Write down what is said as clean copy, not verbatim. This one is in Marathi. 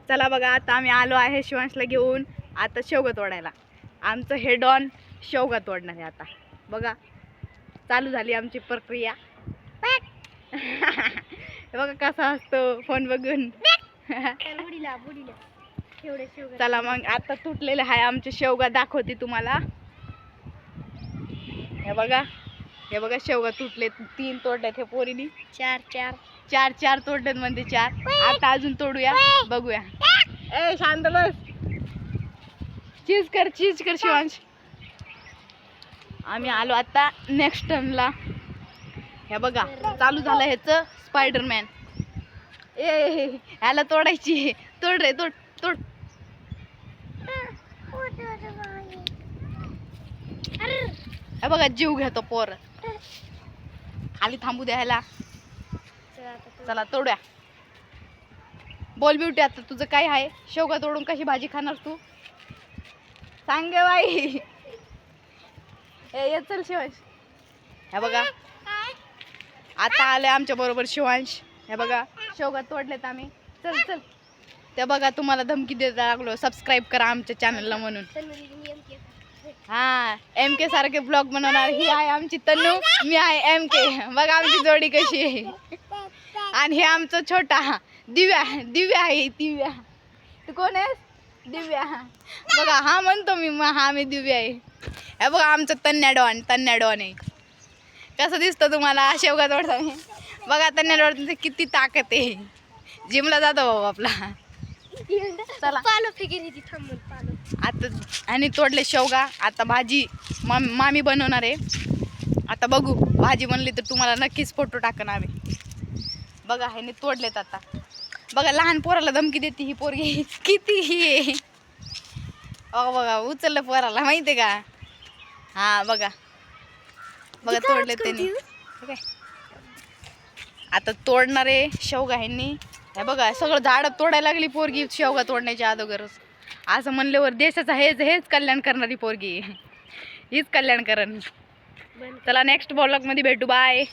चला बघा, आता आम्ही आलो आहे शिवांशला घेऊन आता शेवगा तोडायला. आमचं हेड ऑन शेवगा तोडणार आहे. आता बघा चालू झाली आमची प्रक्रिया. बघा कसा असतो फोन बघून. चला मग आता तुटलेले आहे आमचे शेवगा, दाखवते तुम्हाला. हे बघा शेवगा तुटले. 3 तोडलेत हे पोरीनी. 4 तोडलेत म्हणजे 4. आता अजून तोडूया, बघूया. ए शांत बस. चीज कर शिवांश. आम्ही आलो आता नेक्स्ट टर्नला. हे बघा चालू झालं ह्याच स्पायडरमॅन. ए ह्याला तोडायची. तोड रे तोड. हे बघा जीव घेतो पोर. खाली थांबू द्या ह्याला. चला तोड्या. बोल ब्युटी, आता तुझं काय आहे? शेवगा तोडून कशी भाजी खाणार तू? सांग गे बाई. चल शिवांश. हे बघा आता आले आमच्या बरोबर शिवांश. हे बघा शेवगा तोडलेत आम्ही. चल ते बघा तुम्हाला धमकी द्यायला लागलो, सबस्क्राईब करा आमच्या चॅनलला म्हणून. हा MK सारखे ब्लॉग बनवणार. ही आहे आमची तन्नू, मी आहे MK. बघा आमची जोडी कशी आहे. आणि हे आमचं छोटा दिव्या आहे. दिव्या तू कोण आहेस? दिव्या. बघा हा म्हणतो मी, हा मी दिव्या आहे. हे बघा आमचं तन्या डॉन आहे. कसं दिसतं तुम्हाला शेवगा तोडता? बघा तन्या डॉन किती ताकद आहे. जिमला जातो भाऊ आपला. चला आता आणि तोडले शेवगा. आता भाजी मामी बनवणार आहे. आता बघू भाजी बनली तर तुम्हाला नक्कीच फोटो टाकन आम्ही. बघा ह्याने तोडलेत आता. बघा लहान पोराला धमकी देते ही पोरगी. किती ही बघा उचललं पोराला, माहितीये का? हा बघा तोडले त्यांनी. आता तोडणारे शेवगा ह्यांनी. हे बघा सगळं झाड तोडायला लागली पोरगी शेवगा तोडण्याच्या अगोदरच. असं म्हणल्यावर देशाचं हेच कल्याण करणारी पोरगी. हीच कल्याण करण. चला नेक्स्ट ब्लॉग मध्ये भेटू. बाय.